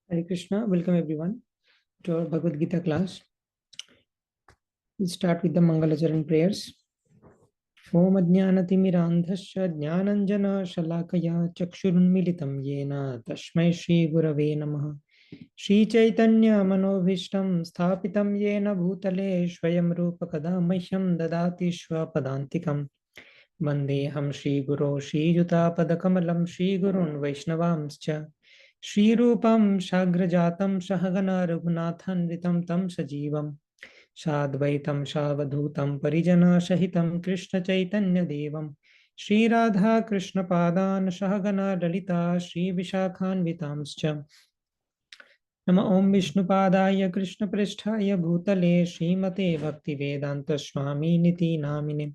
Hare Krishna, welcome everyone to our Bhagavad Gita class. We'll start with the Mangalacharan prayers. Om Ajnanatimirandhasya Jnananjana Shalakaya Chakshurunmilitam Yena Tashmai Shri Gurave Namaha Shri Chaitanya Manobhishtam Sthapitam Yena Bhutale Swayam Rupa Kadamahyam Dadati Padantikam Vandeham Shri Guru Shri Juta Padakamalam Shri Gurun Vaishnavamscha Shri Rupam Shagrajatam Sahagana Raghunathanvitam Tam Sajivam Sadvaitam Savadhutam Parijana Sahitam Krishna Chaitanya Devam Shri Radha Krishna Padan Sahagana Dalita Shri Vishakhanvitamscha Nama Om Vishnu Padaya Krishna Pristhaya Bhutale Srimate Bhakti Vedanta Swami Niti Namine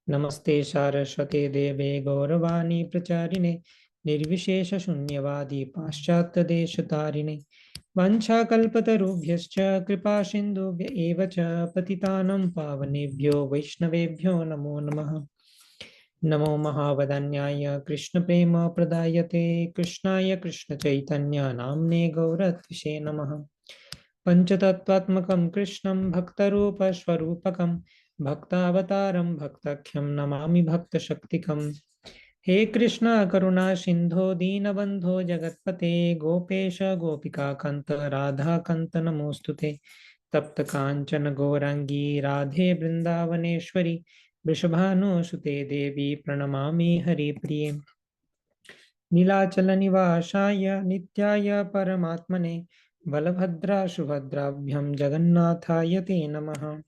Namaste Saraswate Deve Gauravani Pracharine Nirvishesha Shunyavadi Paschatya Deshatarine Vanchakalpatarubhyascha Kripa Sindhubhya eva cha Patitanam Pavanebhyo Vaishnavebhyo Namo Namaha Namo Mahavadanyaya Krishna Prema Pradayate Krishnaya Krishna Chaitanya Namne Gauratvishe Namaha Panchatattvatmakam Krishnam Bhaktarupa Swarupakam Bhaktavataram Bhaktakyam Namami Bhakta Shaktikam He Krishna Karuna Sindho Deenabandho Jagatpate Gopesha Gopika Kanta Radha Kanta Namostute Tapta Kanchana Gourangi Radhe Brindavaneshwari Vrishabhanu Sute Devi Pranamami Hari Priye Nilachala Nivashaya Nityaya Paramatmane Balabhadra Subhadrabhyam Jagannathaya Te Namaha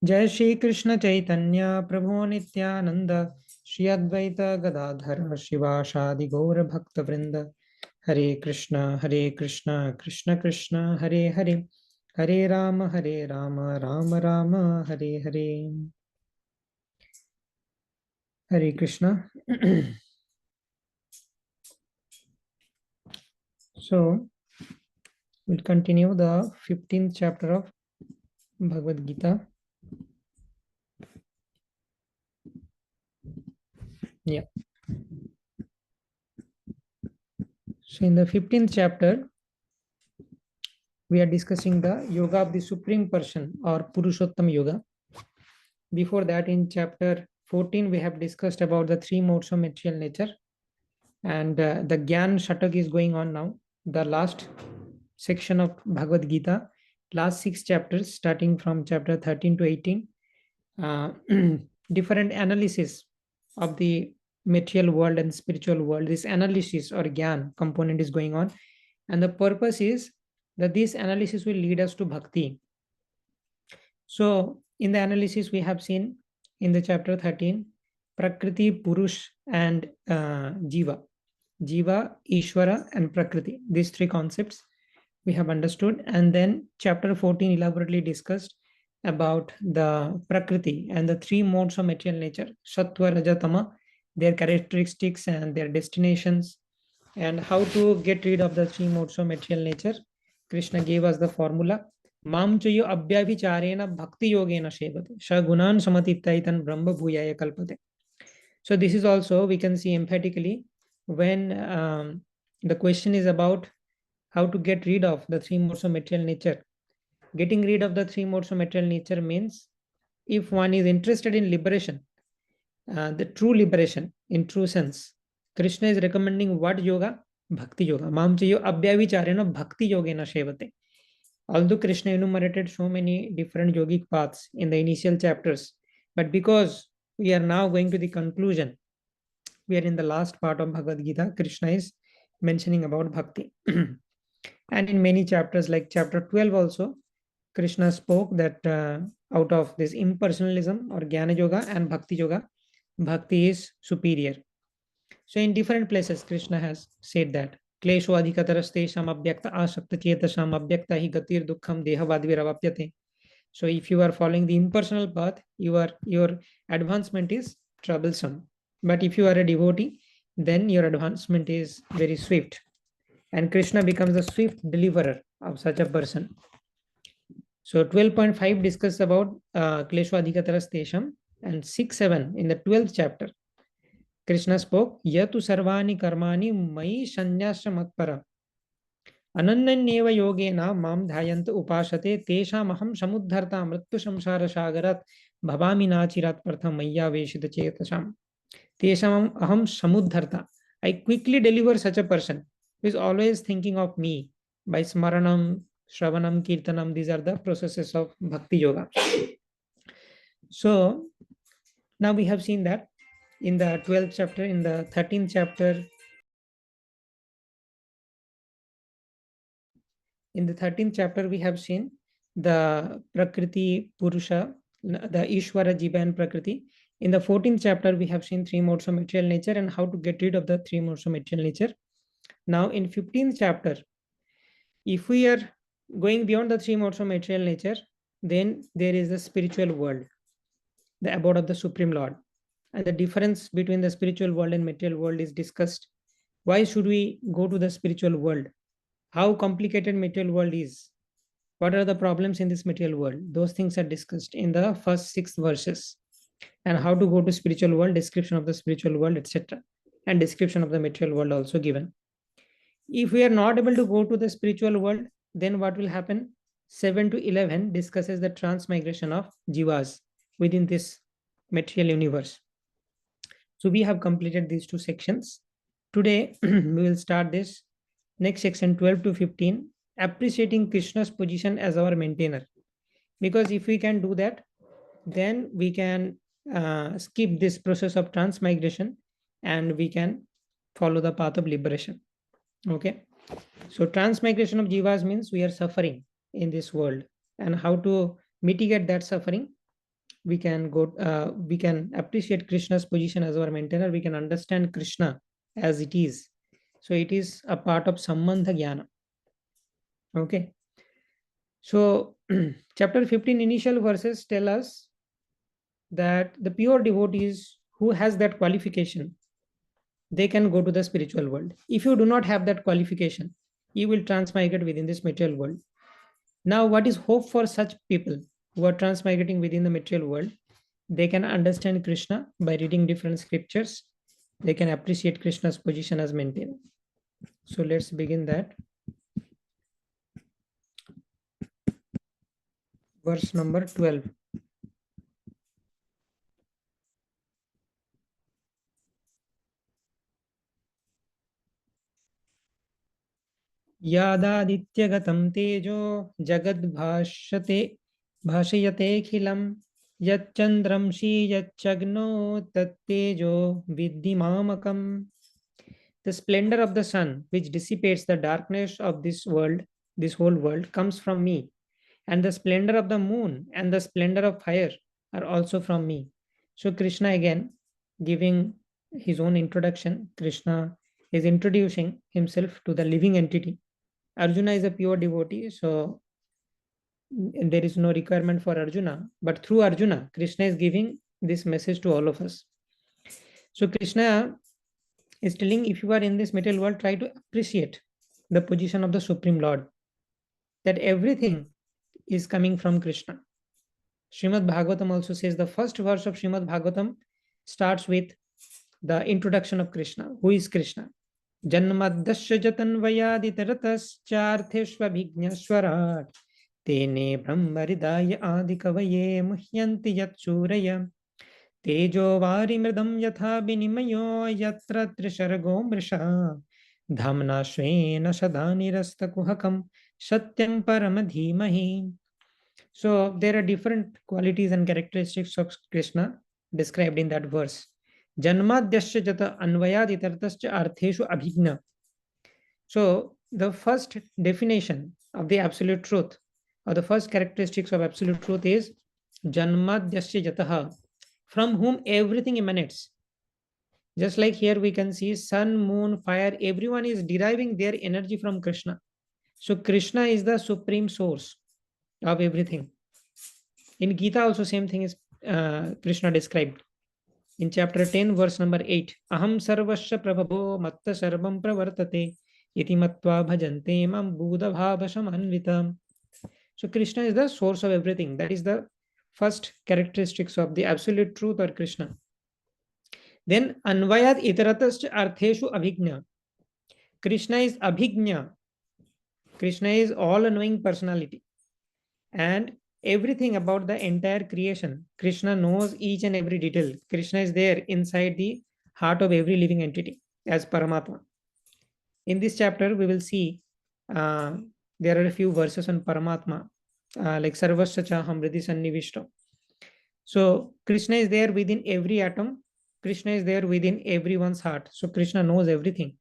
Jai Shri Krishna Chaitanya Prabhu Nityananda Shri Advaita Gadadhara Shivashadi Gaura Bhakta Vrinda Hare Krishna Krishna Krishna Hare Hare Hare Rama Rama Rama Hare Hare Hare Krishna. So we'll continue the 15th chapter of Bhagavad Gita. Yeah. So in the 15th chapter, we are discussing the yoga of the Supreme Person or Purushottam Yoga. Before that, in chapter 14, we have discussed about the three modes of material nature. And the Gyan Shatak is going on now. The last section of Bhagavad Gita, last 6 chapters, starting from chapter 13 to 18. Different analysis of the material world and spiritual world. This analysis or Gyan component is going on. And the purpose is that this analysis will lead us to Bhakti. So in the analysis, we have seen in the chapter 13, Prakriti, Purush, and Jiva. Jiva, Ishvara, and Prakriti. These three concepts we have understood. And then chapter 14 elaborately discussed about the Prakriti and the three modes of material nature, Sattva, Raja, Tama, their characteristics and their destinations, and how to get rid of the three modes of material nature. Krishna gave us the formula. Mam chayo abhyavicharena bhakti yogena shevate shagunan samatiptaitan brahma bhuyaya kalpate. So this is also, we can see emphatically when the question is about how to get rid of the three modes of material nature. Getting rid of the three modes of material nature means if one is interested in liberation, the true liberation in true sense, Krishna is recommending what yoga? Bhakti yoga. Mam chayo abhyavicharena bhakti yogena shevate. Although Krishna enumerated so many different yogic paths in the initial chapters, but because we are now going to the conclusion, we are in the last part of Bhagavad Gita, Krishna is mentioning about Bhakti. And in many chapters, like chapter 12 also, Krishna spoke that out of this impersonalism or Jnana Yoga and Bhakti Yoga, Bhakti is superior. So in different places, Krishna has said that. Klesho adhikatarastesham abhyakta asakta chetasam abhyakta hi gatir dukkham dehavadviravapyate. So if you are following the impersonal path, your advancement is troublesome. But if you are a devotee, then your advancement is very swift. And Krishna becomes the swift deliverer of such a person. So 12.5 discusses about Klesho adhikatarastesham, and 6.7 in the 12th chapter. Krishna spoke, Yatu sarvani karmani mai sanyasya matpara Ananyanyeva yogena mam dhayant upashate teshamaham samudharta mrityu samsara sagarat bhavami nachirat pratham maya veshita chetasam. Teshamam aham samudharta. I quickly deliver such a person who is always thinking of me by smaranam, shravanam, kirtanam. These are the processes of bhakti yoga. So now we have seen that in the 12th chapter, in the 13th chapter, we have seen the Prakriti, Purusha, the Ishvara, Jiva and Prakriti. In the 14th chapter, we have seen three modes of material nature and how to get rid of the three modes of material nature. Now in 15th chapter, if we are going beyond the three modes of material nature, then there is the spiritual world, the abode of the Supreme Lord. And the difference between the spiritual world and material world is discussed. Why should we go to the spiritual world? How complicated material world is? What are the problems in this material world? Those things are discussed in the first 6 verses. And how to go to spiritual world, description of the spiritual world, etc. And description of the material world also given. If we are not able to go to the spiritual world, then what will happen? 7 to 11 discusses the transmigration of jivas within this material universe. So we have completed these two sections. Today, we will start this next section 12 to 15, appreciating Krishna's position as our maintainer. Because if we can do that, then we can skip this process of transmigration and we can follow the path of liberation. Okay. So transmigration of jivas means we are suffering in this world, and how to mitigate that suffering. We can appreciate Krishna's position as our maintainer. We can understand Krishna as it is. So it is a part of Sambandha Jnana. Okay. So chapter 15 initial verses tell us that the pure devotees who has that qualification, they can go to the spiritual world. If you do not have that qualification, you will transmigrate within this material world. Now, what is hope for such people who are transmigrating within the material world? They can understand Krishna by reading different scriptures. They can appreciate Krishna's position as maintainer. So let's begin that. Verse number 12. Yadadityagatam tejo jagadbhashate bhashayate yatchandramshi yatchagno tattejo viddhimamakam. The splendor of the sun, which dissipates the darkness of this world, this whole world, comes from me. And the splendor of the moon and the splendor of fire are also from me. So Krishna again giving his own introduction. Krishna is introducing himself to the living entity. Arjuna is a pure devotee, so there is no requirement for Arjuna. But through Arjuna, Krishna is giving this message to all of us. So Krishna is telling, if you are in this material world, try to appreciate the position of the Supreme Lord, that everything is coming from Krishna. Srimad Bhagavatam also says, the first verse of Srimad Bhagavatam starts with the introduction of Krishna. Who is Krishna? Janmadasya jatanvayaditarataschaartheshvabhignaswarat tene brahmaridaya adikavaye muhyanti yatsuraya tejo varimridam yatha binimayo yatra trishargo mrisha dhamna svena sadanirasta kuhakam satyam paramadhimahi. So there are different qualities and characteristics of Krishna described in that verse. Janmadyasya jata anvayaditartascha artheshu abhigna. So the first definition of the absolute truth, or the first characteristics of absolute truth, is Janmadyasya jataha, from whom everything emanates. Just like here we can see sun, moon, fire, everyone is deriving their energy from Krishna. So Krishna is the supreme source of everything. In Gita also same thing is Krishna described. In chapter 10, verse number 8, Aham sarvasya prabhavo matta sarvam pravartate iti matva bhajante mam buddha bhavashamanvitam. So Krishna is the source of everything. That is the first characteristics of the absolute truth or Krishna. Then anvayat itaratascha artheshu abhigna. Krishna is abhigna. Krishna is all-knowing personality. And everything about the entire creation, Krishna knows each and every detail. Krishna is there inside the heart of every living entity as Paramatma. In this chapter, we will see uh, there are a few verses on Paramatma, like Sarvasya Chaham Hridi Sannivishto. So Krishna is there within every atom. Krishna is there within everyone's heart. So Krishna knows everything,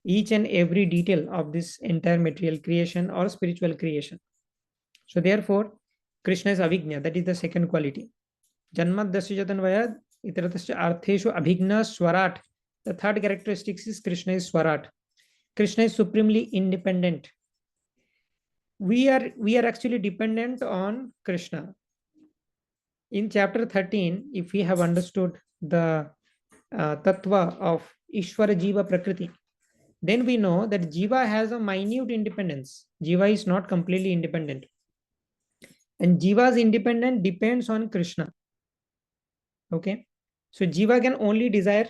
each and every detail of this entire material creation or spiritual creation. So therefore, Krishna is avigna. That is the second quality. Janmat dasyajatan vayad itaratasya artheshu abhigna swarat. The third characteristic is Krishna is swarat. Krishna is supremely independent. We are actually dependent on Krishna. In chapter 13, if we have understood the tattva of Ishvara Jiva Prakriti, then we know that Jiva has a minute independence. Jiva is not completely independent. And Jiva's independence depends on Krishna. Okay. So Jiva can only desire.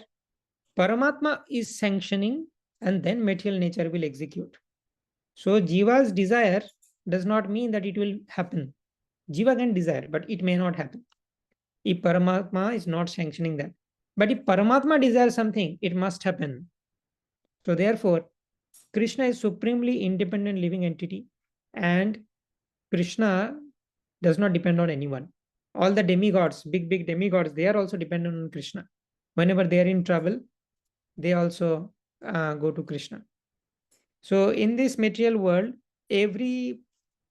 Paramatma is sanctioning, and then material nature will execute. So Jiva's desire does not mean that it will happen. Jiva can desire, but it may not happen if Paramatma is not sanctioning that. But if Paramatma desires something, it must happen. So therefore, Krishna is supremely independent living entity, and Krishna does not depend on anyone. All the demigods, big demigods, they are also dependent on Krishna. Whenever they are in trouble, they also go to Krishna. So in this material world, every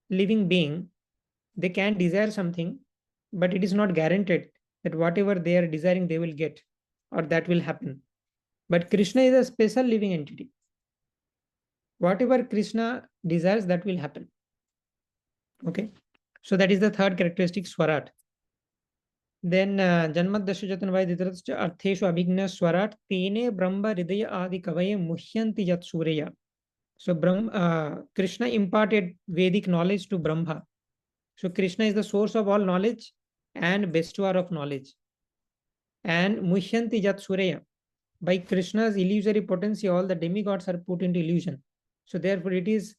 living being, they can desire something, but it is not guaranteed that whatever they are desiring, they will get or that will happen. But Krishna is a special living entity. Whatever Krishna desires, that will happen. Okay. So that is the third characteristic, Swarat. Then Janmat Dashajatan Vaiditratcha Artheshu Abhigna Swarat Tene Brahma Hridaya Adi Kavaye Muhyanti Yat Surya. So Krishna imparted Vedic knowledge to Brahma. So Krishna is the source of all knowledge and bestower of knowledge. And Muhyanti Yat Surya. By Krishna's illusory potency, all the demigods are put into illusion. So therefore, it is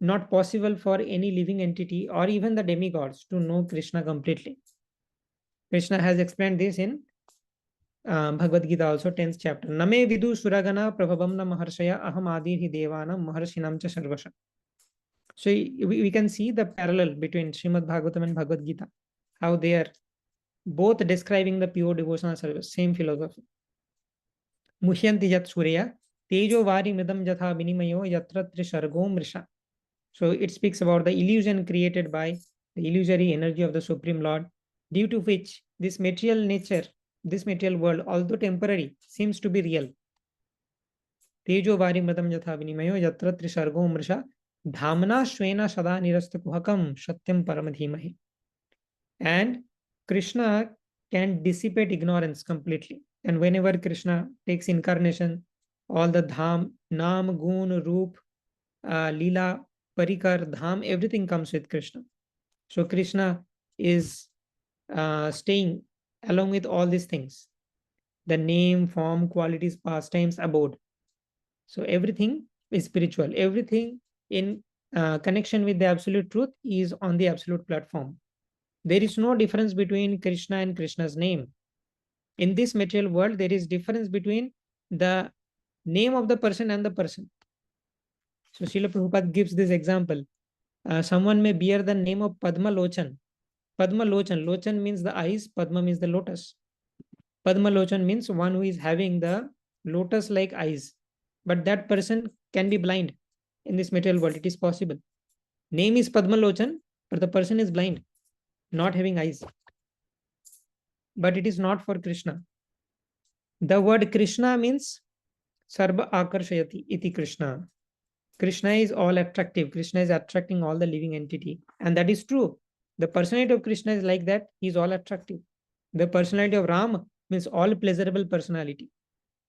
not possible for any living entity or even the demigods to know Krishna completely. Krishna has explained this in Bhagavad Gita also, 10th chapter. Name vidu suragana prabhavam na maharshaya aham adirhi devanam maharshinam cha sarvasha. So we can see the parallel between Srimad Bhagavatam and Bhagavad Gita, how they are both describing the pure devotional service, same philosophy. Muhyanti yat surya tejo vari midam jatha vinimayo yatra trishargo mrisha. So it speaks about the illusion created by the illusory energy of the Supreme Lord, due to which this material nature, this material world, although temporary, seems to be real. Tejo vari mridam jatha vinimayo yatra trishargo mrisha dhamna shvena sada nirasta kuhakam satyam paramadhimahi. And Krishna can dissipate ignorance completely. And whenever Krishna takes incarnation, all the dham, nam, gun, roop, lila, parikar, dham, everything comes with Krishna. So Krishna is staying along with all these things. The name, form, qualities, pastimes, abode. So everything is spiritual. Everything in connection with the absolute truth is on the absolute platform. There is no difference between Krishna and Krishna's name. In this material world, there is difference between the name of the person and the person. So Srila Prabhupada gives this example. Someone may bear the name of Padma Lochan. Padma Lochan. Lochan means the eyes. Padma means the lotus. Padma Lochan means one who is having the lotus-like eyes. But that person can be blind in this material world. It is possible. Name is Padma Lochan, but the person is blind, not having eyes. But it is not for Krishna. The word Krishna means Sarva Akarshayati iti Krishna. Krishna is all attractive. Krishna is attracting all the living entity. And that is true. The personality of Krishna is like that. He is all attractive. The personality of Ram means all pleasurable personality.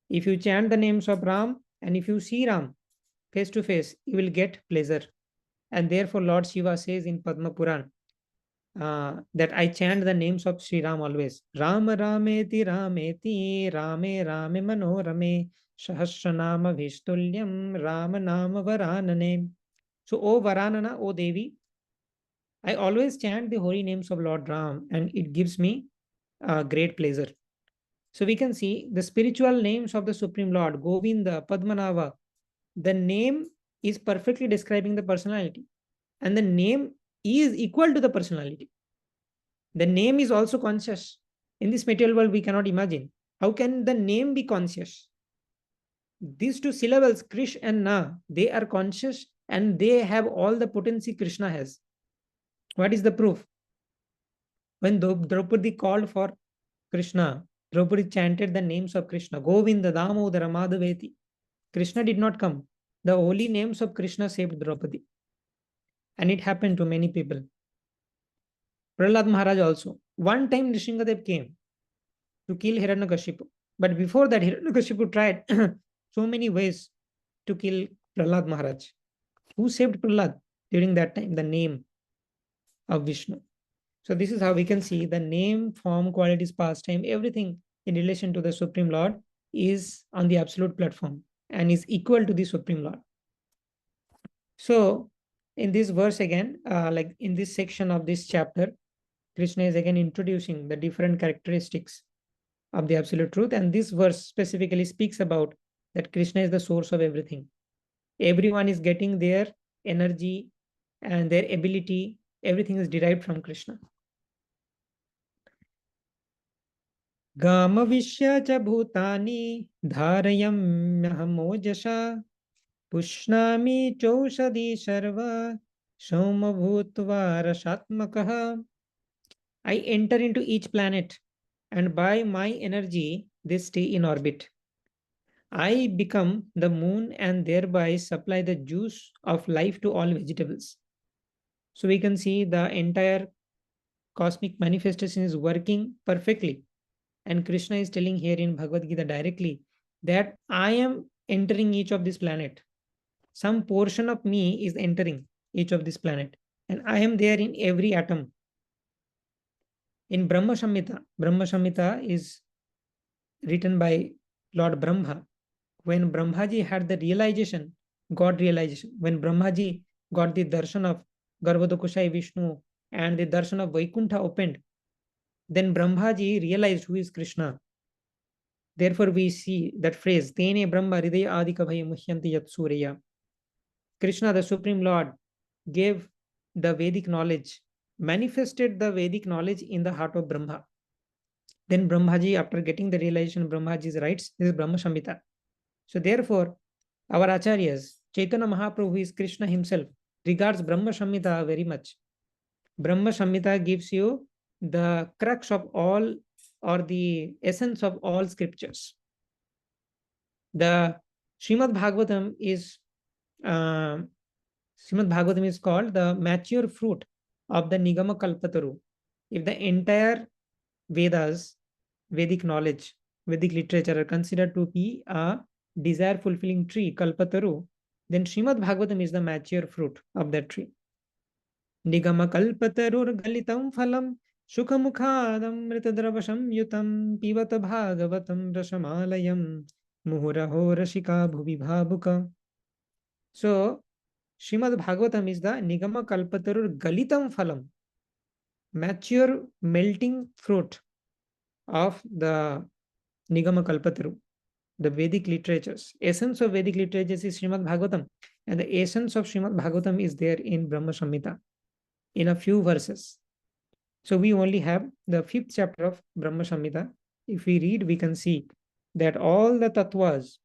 If you chant the names of Ram and if you see Ram face to face, you will get pleasure. And therefore Lord Shiva says in Padma Puran that I chant the names of Sri Ram always. Ram Rameti Rameti Rame Rame Manorame Sahasranama Vishtulyam Rama Nama Varanane. So, O Varanana, O Devi, I always chant the holy names of Lord Ram and it gives me great pleasure. So we can see the spiritual names of the Supreme Lord, Govinda, Padmanava. The name is perfectly describing the personality, and the name is equal to the personality. The name is also conscious. In this material world, we cannot imagine. How can the name be conscious? These two syllables, Krish and Na, they are conscious and they have all the potency Krishna has. What is the proof? When Draupadi called for Krishna, Draupadi chanted the names of Krishna, Govinda, Damodara, Madhaveti. Krishna did not come. The holy names of Krishna saved Draupadi. And it happened to many people. Prahlad Maharaj also. One time Nrisinghadev came to kill Hiranyakashipu. But before that, Hiranyakashipu tried so many ways to kill Prahlad Maharaj. Who saved Prahlad during that time? The name of Vishnu. So this is how we can see the name, form, qualities, pastime, everything in relation to the Supreme Lord is on the absolute platform and is equal to the Supreme Lord. So in this verse again, like in this section of this chapter, Krishna is again introducing the different characteristics of the absolute truth. And this verse specifically speaks about that Krishna is the source of everything. Everyone is getting their energy and their ability. Everything is derived from Krishna. Gamavishya cha bhutani dharayamyaham pushnami chaushadi sarva saumabhutva rasatmakaha. I enter into each planet and by my energy they stay in orbit. I become the moon and thereby supply the juice of life to all vegetables. So we can see the entire cosmic manifestation is working perfectly. And Krishna is telling here in Bhagavad Gita directly that I am entering each of this planet. Some portion of me is entering each of this planet. And I am there in every atom. In Brahma Samhita is written by Lord Brahma. When Brahmaji had the realization, God realization, when Brahmaji got the darshan of Garbhodakushai Vishnu and the darshan of Vaikuntha opened, then Brahmaji realized who is Krishna. Therefore, we see that phrase, Tene Brahma Hridaya Adikabhaya Muhyanti Yat Surya. Krishna, the Supreme Lord, gave the Vedic knowledge, manifested the Vedic knowledge in the heart of Brahma. Then Brahmaji, after getting the realization, Brahmaji writes, this is Brahma Samhita. So therefore, our Acharyas, Chaitanya Mahaprabhu, who is Krishna himself, regards Brahma Samhita very much. Brahma Samhita gives you the crux of all or the essence of all scriptures. The Srimad Bhagavatam is called the mature fruit of the Nigama Kalpataru. If the entire Vedas, Vedic knowledge, Vedic literature are considered to be a desire fulfilling tree, Kalpataru, then Srimad Bhagavatam is the mature fruit of that tree. Nigama Kalpatarur Galitam Phalam Sukhamukhadam Ritadravasham Yutam Pivata Bhagavatam Rasamalayam Muhuraho Rashika Bhuvi Bhabuka. So, Srimad Bhagavatam is the Nigama Kalpatarur Galitam Phalam, mature melting fruit of the Nigama Kalpataru, the Vedic literatures. Essence of Vedic literatures is Srimad Bhagavatam, and the essence of Srimad Bhagavatam is there in Brahma Samhita in a few verses. So we only have the 5th chapter of Brahma Samhita. If we read, we can see that all the tattvas,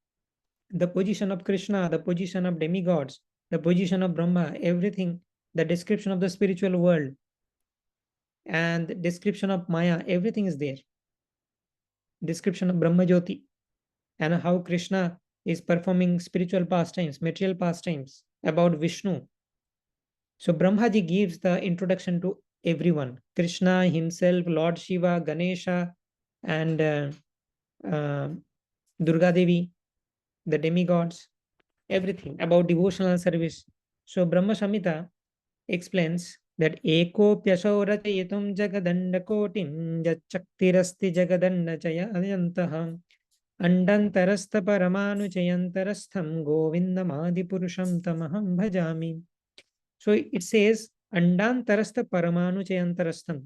the position of Krishna, the position of demigods, the position of Brahma, everything, the description of the spiritual world, and description of Maya, everything is there. Description of Brahma Jyoti, and how Krishna is performing spiritual pastimes, material pastimes about Vishnu. So Brahmaji gives the introduction to everyone. Krishna himself, Lord Shiva, Ganesha, and Durga Devi, the demigods, everything about devotional service. So Brahma Samhita explains that Eko Pyasho Rachayatum Jagadanda Kotim Jachaktirasti Jagadanda Chayantaha Andantarastha Paramanu Chayantarastham Govindamadi Purusham Tamaham Bhajami. So it says, Andantarastha Paramanu Chayantarastham.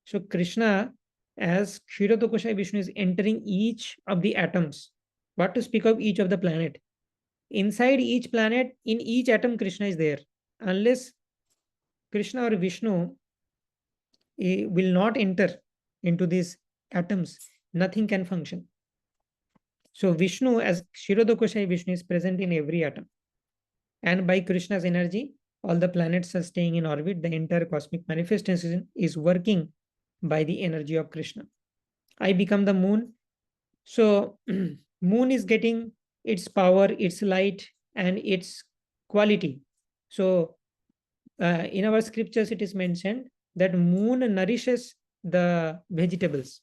So Krishna, as Kshirodokosha Vishnu, is entering each of the atoms. What to speak of each of the planet? Inside each planet, in each atom, Krishna is there. Unless Krishna or Vishnu will not enter into these atoms, nothing can function. So Vishnu, as Kshirodokosha Vishnu, is present in every atom. And by Krishna's energy, all the planets are staying in orbit. The entire cosmic manifestation is working by the energy of Krishna. I become the moon. So moon is getting its power, its light, and its quality. So in our scriptures, it is mentioned that moon nourishes the vegetables.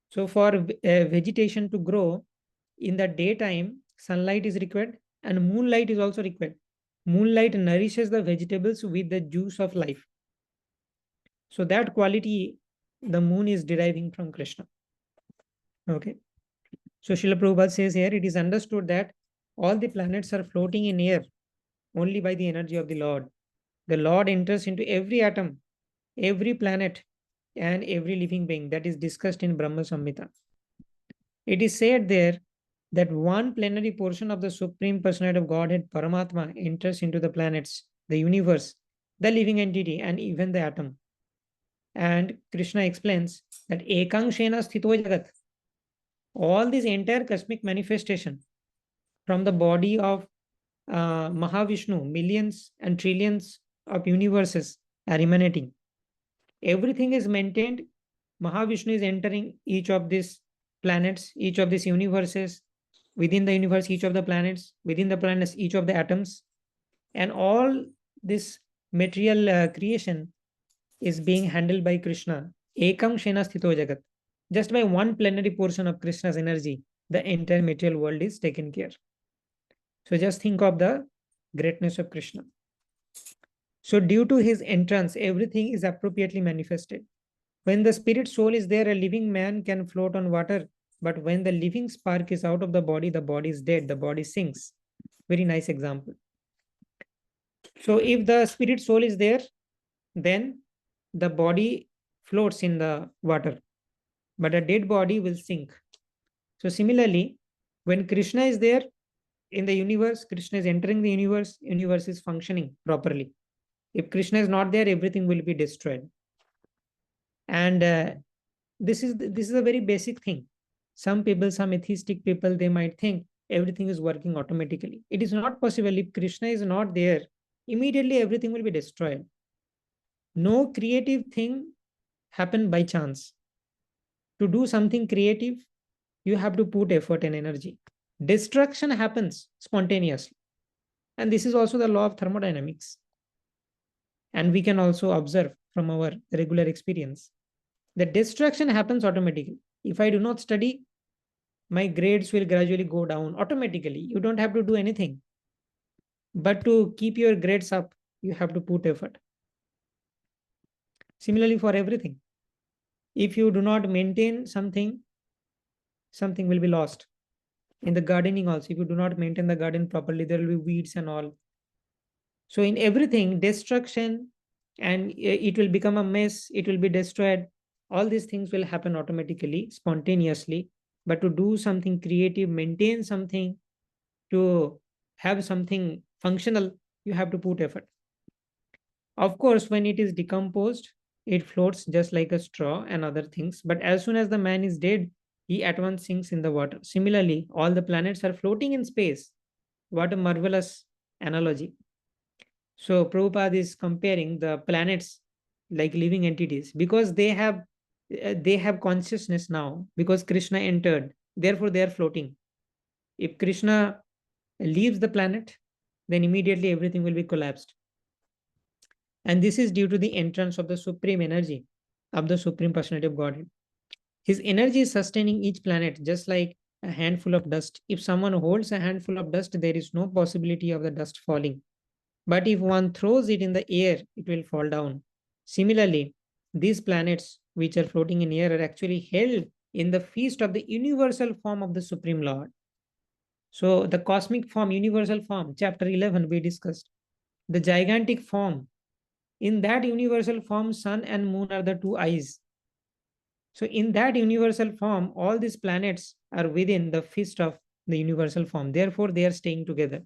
So for vegetation to grow, in the daytime, sunlight is required and moonlight is also required. Moonlight nourishes the vegetables with the juice of life. So that quality the moon is deriving from Krishna. Okay. So Srila Prabhupada says here, it is understood that all the planets are floating in air only by the energy of the Lord. The Lord enters into every atom, every planet, and every living being. That is discussed in Brahma Samhita. It is said there that one plenary portion of the Supreme Personality of Godhead, Paramatma, enters into the planets, the universe, the living entity, and even the atom. And Krishna explains that Ekang Shena Sthito Jagat, all this entire cosmic manifestation from the body of Mahavishnu, millions and trillions of universes are emanating. Everything is maintained. Mahavishnu is entering each of these planets, each of these universes, within the universe, each of the planets, within the planets, each of the atoms, and all this material creation is being handled by Krishna. Ekam Shena Sthito Jagat. Just by one plenary portion of Krishna's energy, the entire material world is taken care. So just think of the greatness of Krishna. So due to his entrance, everything is appropriately manifested. When the spirit soul is there, a living man can float on water. But when the living spark is out of the body is dead, the body sinks. Very nice example. So if the spirit soul is there, then the body floats in the water, but a dead body will sink. So similarly, when Krishna is there in the universe, Krishna is entering the universe is functioning properly. If Krishna is not there, everything will be destroyed. And this is a very basic thing. Some people, some atheistic people, they might think everything is working automatically. It is not possible. If Krishna is not there, immediately everything will be destroyed. No creative thing happen by chance. To do something creative, you have to put effort and energy. Destruction happens spontaneously. And this is also the law of thermodynamics. And we can also observe from our regular experience. The destruction happens automatically. If I do not study, my grades will gradually go down automatically. You don't have to do anything. But to keep your grades up, you have to put effort. Similarly, for everything. If you do not maintain something, something will be lost. In the gardening also, if you do not maintain the garden properly, there will be weeds and all. So in everything, destruction, and it will become a mess, it will be destroyed. All these things will happen automatically, spontaneously. But to do something creative, maintain something, to have something functional, you have to put effort. Of course, when it is decomposed, it floats just like a straw and other things. But as soon as the man is dead, he at once sinks in the water. Similarly, all the planets are floating in space. What a marvelous analogy. So Prabhupada is comparing the planets like living entities because they have consciousness now because Krishna entered. Therefore, they are floating. If Krishna leaves the planet, then immediately everything will be collapsed. And this is due to the entrance of the supreme energy of the Supreme Personality of Godhead. His energy is sustaining each planet just like a handful of dust. If someone holds a handful of dust, there is no possibility of the dust falling. But if one throws it in the air, it will fall down. Similarly, these planets which are floating in air are actually held in the feast of the universal form of the Supreme Lord. So the cosmic form, universal form, chapter 11, we discussed. the gigantic form. In that universal form, sun and moon are the two eyes. So in that universal form, all these planets are within the fist of the universal form. Therefore, they are staying together.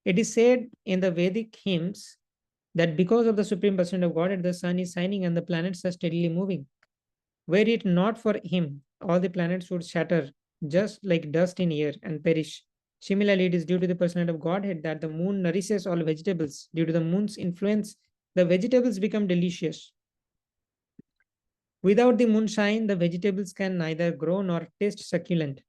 It is said in the Vedic hymns that because of the Supreme Personality of Godhead, the sun is shining and the planets are steadily moving. Were it not for him, all the planets would shatter just like dust in air and perish. Similarly, it is due to the personality of Godhead that the moon nourishes all vegetables. Due to the moon's influence, the vegetables become delicious. Without the moonshine, the vegetables can neither grow nor taste succulent.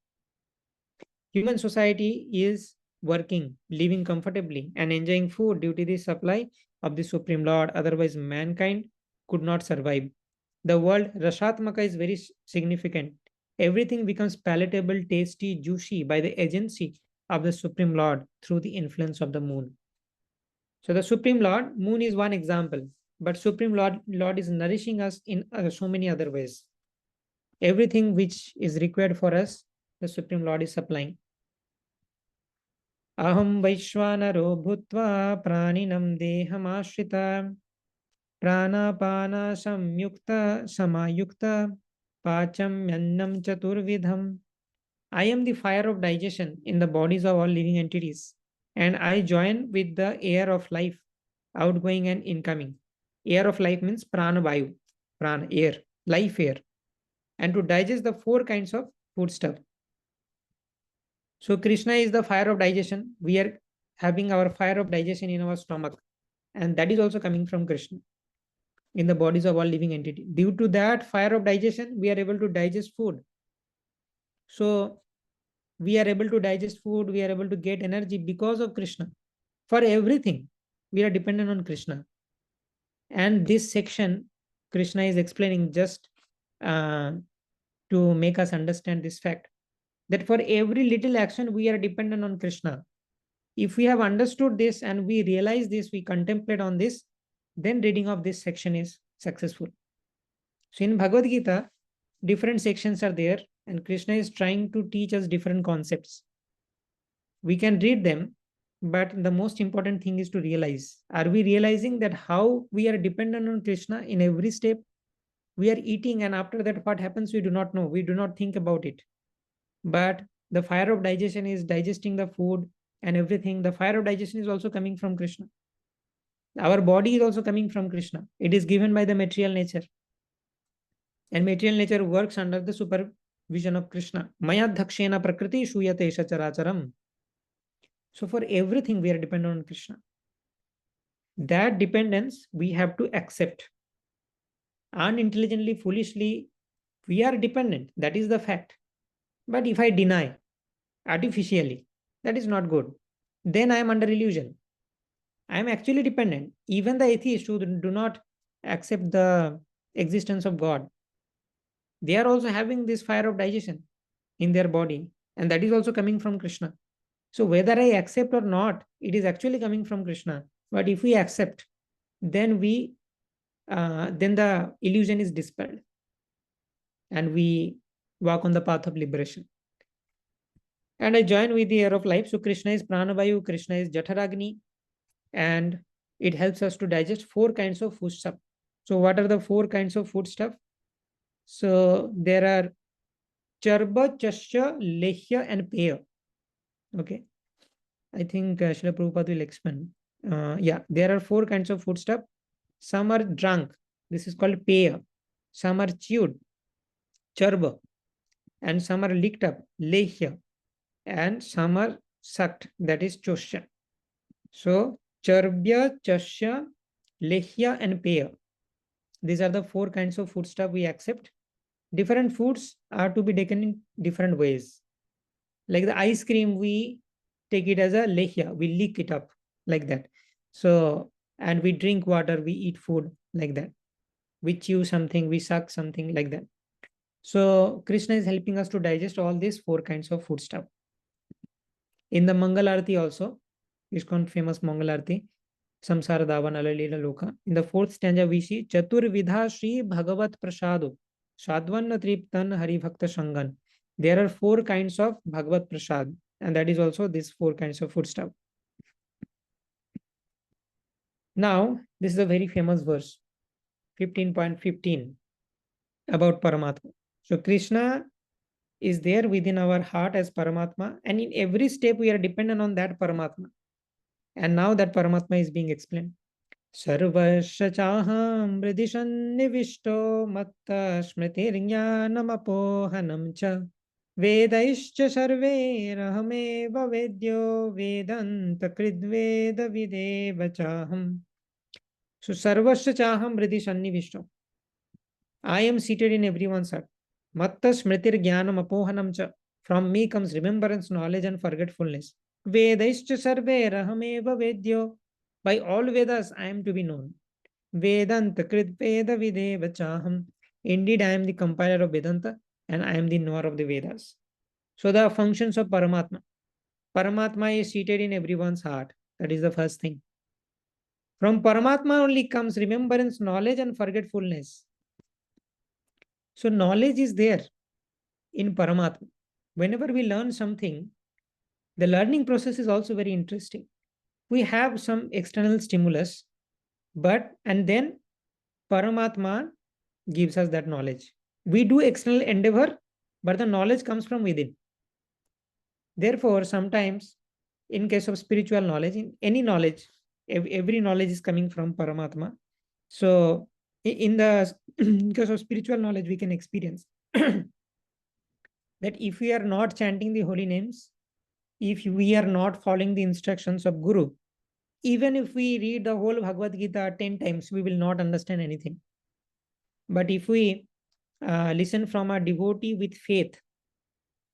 Human society is working, living comfortably, and enjoying food due to the supply of the Supreme Lord. Otherwise, mankind could not survive. The word Rashatmaka is very significant. Everything becomes palatable, tasty, juicy by the agency of the Supreme Lord through the influence of the moon. So the Supreme Lord, moon is one example, but Supreme Lord is nourishing us in so many other ways. Everything which is required for us, the Supreme Lord is supplying. Aham Vaishwanaro Bhutva Praninam Dehamashrita Pranapana Samyukta Samayukta Pacham Yannam Chaturvidham. I am the fire of digestion in the bodies of all living entities, and I join with the air of life, outgoing and incoming. Air of life means prana vayu, prana, air, life air, and to digest the four kinds of foodstuff. So Krishna is the fire of digestion. We are having our fire of digestion in our stomach, and that is also coming from Krishna in the bodies of all living entities. Due to that fire of digestion, we are able to digest food. So we are able to digest food, we are able to get energy because of Krishna. For everything, we are dependent on Krishna. And this section, Krishna is explaining just to make us understand this fact that for every little action, we are dependent on Krishna. If we have understood this and we realize this, we contemplate on this, then reading of this section is successful. So in Bhagavad Gita, different sections are there, and Krishna is trying to teach us different concepts. We can read them, but the most important thing is to realize, are we realizing that how we are dependent on Krishna in every step? We are eating, and after that, what happens, we do not know. We do not think about it. But the fire of digestion is digesting the food and everything. The fire of digestion is also coming from Krishna. Our body is also coming from Krishna. It is given by the material nature. And material nature works under the supervision of Krishna. Maya dhakshena prakriti shuyate characharam. So for everything, we are dependent on Krishna. That dependence we have to accept. Unintelligently, foolishly, we are dependent. That is the fact. But if I deny artificially, that is not good. Then I am under illusion. I am actually dependent. Even the atheists who do not accept the existence of God, they are also having this fire of digestion in their body, and that is also coming from Krishna. So whether I accept or not, it is actually coming from Krishna. But if we accept, then then the illusion is dispelled, and we walk on the path of liberation. And I join with the air of life. So Krishna is Pranavayu, Krishna is Jatharagni, and it helps us to digest four kinds of food stuff. So what are the four kinds of food stuff? So there are Charba, Chasya, Lehya, and Peya. Okay. I think Srila Prabhupada will explain. Yeah, there are four kinds of food stuff. Some are drunk. This is called Peya. Some are chewed, Charba. And some are licked up, Lehya. And some are sucked, that is Chosya. So Charbya, Chasya, Lehya, and Peya. These are the four kinds of food stuff we accept. Different foods are to be taken in different ways. Like the ice cream, we take it as a lehya, we lick it up like that. So, and we drink water, we eat food like that. We chew something, we suck something like that. So Krishna is helping us to digest all these four kinds of food stuff. In the Mangal Arati also, ISKCON famous Mangal Arati, Samsara Davan Alalila Loka. In the fourth stanza, we see Chatur Vidha Shri Bhagavat Prasado, Shadvan Triptan Hari Bhakta Shangan. There are four kinds of Bhagavat Prasad, and that is also these four kinds of food stuff. Now, this is a very famous verse, 15.15, about Paramatma. So, Krishna is there within our heart as Paramatma, and in every step we are dependent on that Paramatma. And now that Paramatma is being explained. Sarvasya chaham hridisannivishto matta smritirjnanamapohanam cha vedaischa sarverahameva vedyo vedanta kridveda videva chaham. So sarvasya chaham hridisannivishto. I am seated in everyone's heart. Matta smritirjnanam apohanam cha. From me comes remembrance, knowledge, and forgetfulness. Vedaischa sarverahameva vedyo. By all Vedas, I am to be known. Vedanta Krit Veda Videva Chaham. Indeed, I am the compiler of Vedanta and I am the knower of the Vedas. So, the functions of Paramatma. Paramatma is seated in everyone's heart. That is the first thing. From Paramatma only comes remembrance, knowledge, and forgetfulness. So, knowledge is there in Paramatma. Whenever we learn something, the learning process is also very interesting. We have some external stimulus, and then Paramatma gives us that knowledge. We do external endeavor, but the knowledge comes from within. Therefore, sometimes in case of spiritual knowledge, in any knowledge, every knowledge is coming from Paramatma. So in the in case of spiritual knowledge, we can experience that if we are not chanting the holy names, if we are not following the instructions of Guru, even if we read the whole Bhagavad Gita 10 times, we will not understand anything. But if we listen from a devotee with faith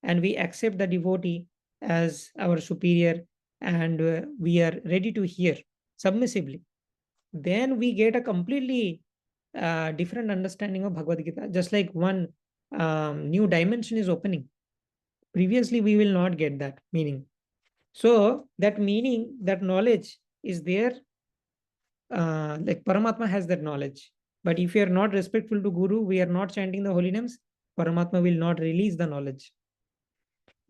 and we accept the devotee as our superior and we are ready to hear submissively, then we get a completely different understanding of Bhagavad Gita. Just like one new dimension is opening. Previously, we will not get that meaning. So that meaning, that knowledge is there. Like Paramatma has that knowledge. But if we are not respectful to Guru, we are not chanting the holy names, Paramatma will not release the knowledge.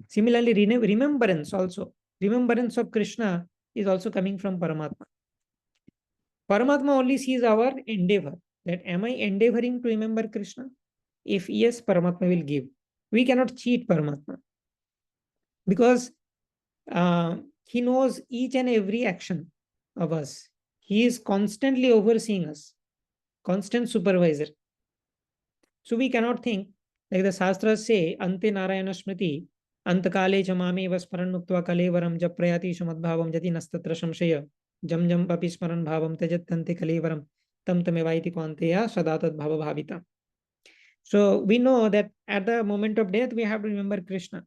Similarly, remembrance also. Remembrance of Krishna is also coming from Paramatma. Paramatma only sees our endeavor. That am I endeavoring to remember Krishna? If yes, Paramatma will give. We cannot cheat Paramatma. Because he knows each and every action of us. He is constantly overseeing us. Constant supervisor. So we cannot think, like the Sastras say, Ante Narayana Smriti, Antakale Chamame Vasparanuktua Kalevaram Japrayati Shamadbhavam Jati Nastatra Shamshaya, Jam Jam Papi Smaran Bhavam Tajatante Kalevaram, Tam Tamevaiti Kwanteya Sadatat Bhava Bhavita. So we know that at the moment of death, we have to remember Krishna.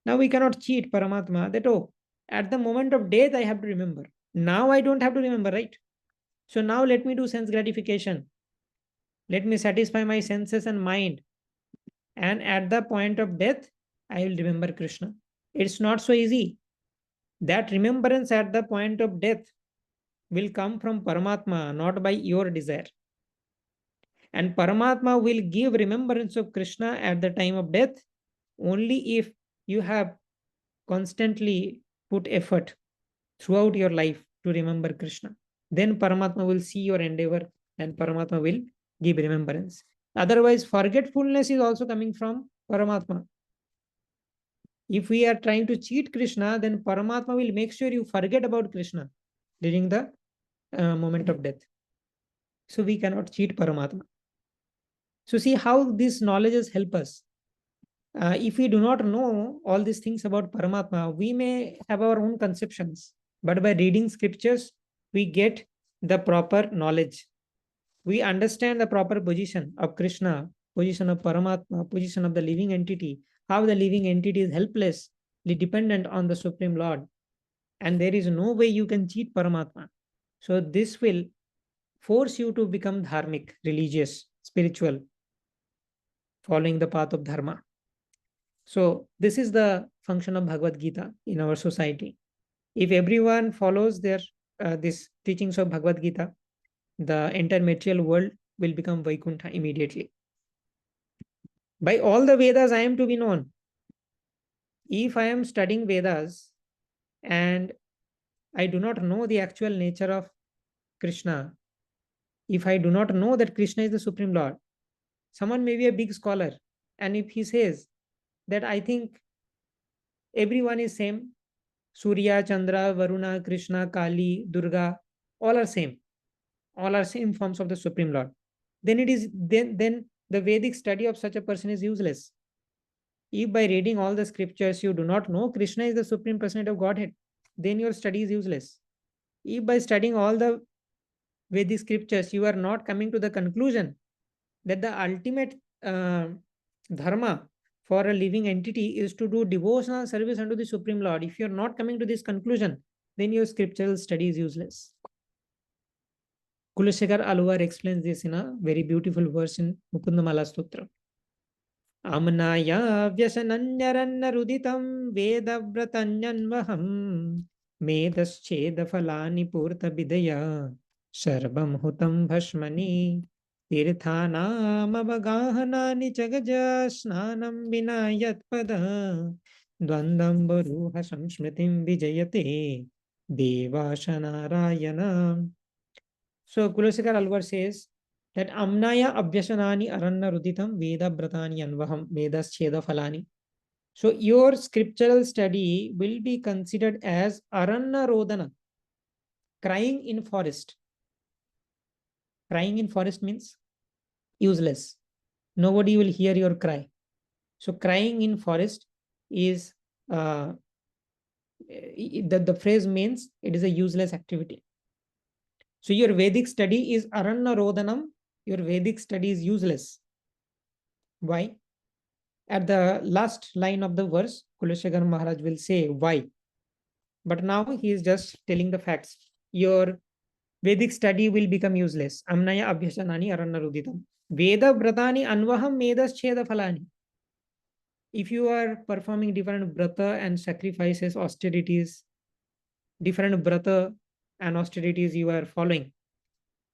Now we cannot cheat Paramatma that, oh, at the moment of death, I have to remember. Now I don't have to remember, right? So now let me do sense gratification. Let me satisfy my senses and mind. And at the point of death, I will remember Krishna. It's not so easy. That remembrance at the point of death will come from Paramatma, not by your desire. And Paramatma will give remembrance of Krishna at the time of death only if you have constantly put effort throughout your life to remember Krishna. Then Paramatma will see your endeavor and Paramatma will give remembrance. Otherwise, forgetfulness is also coming from Paramatma. If we are trying to cheat Krishna, then Paramatma will make sure you forget about Krishna during the moment of death. So we cannot cheat Paramatma. So see how these knowledges help us. If we do not know all these things about Paramatma, we may have our own conceptions. But by reading scriptures, we get the proper knowledge. We understand the proper position of Krishna, position of Paramatma, position of the living entity, how the living entity is helplessly dependent on the Supreme Lord. And there is no way you can cheat Paramatma. So this will force you to become dharmic, religious, spiritual, following the path of dharma. So this is the function of Bhagavad Gita in our society. If everyone follows these teachings of Bhagavad Gita, the entire material world will become Vaikuntha immediately. By all the Vedas, I am to be known. If I am studying Vedas and I do not know the actual nature of Krishna, if I do not know that Krishna is the Supreme Lord, someone may be a big scholar, and if he says that I think everyone is same, Surya, Chandra, Varuna, Krishna, Kali, Durga, all are same. All are same forms of the Supreme Lord. Then the Vedic study of such a person is useless. If by reading all the scriptures you do not know Krishna is the Supreme Personality of Godhead, then your study is useless. If by studying all the Vedic scriptures you are not coming to the conclusion that the ultimate dharma for a living entity is to do devotional service unto the Supreme Lord, if you are not coming to this conclusion, then your scriptural study is useless. Kulashekar Alvar explains this in a very beautiful verse in Mukundamala Stotra. Amnaya Vyasananyarannaruditam Vedabratanyanvaham Medaschedafalani Purta Bidaya Sarvam Hutam Bhashmani Tirthanam Avagahanani Chagaja Snanam Vinayat Pada Dvandam Baruha Samsmritim Vijayate Devashanarayana. So Kulashekar Alvar says that Amnaya Abhyasanani Aranna Ruditam Veda Bratani Anvaham Vedas Cheda Falani. So your scriptural study will be considered as Aranna Rodana, crying in forest. Crying in forest means useless. Nobody will hear your cry. So crying in forest is the phrase means it is a useless activity. So your Vedic study is Aranna Rodanam. Your Vedic study is useless. Why? At the last line of the verse, Kulashekar Maharaj will say why. But now he is just telling the facts. Your Vedic study will become useless. Amnaya Abhyasanani Aranna Ruditam. Veda Bratani Anvaham Medas Cheda Falani. If you are performing different brata and sacrifices, austerities, different brata and austerities you are following,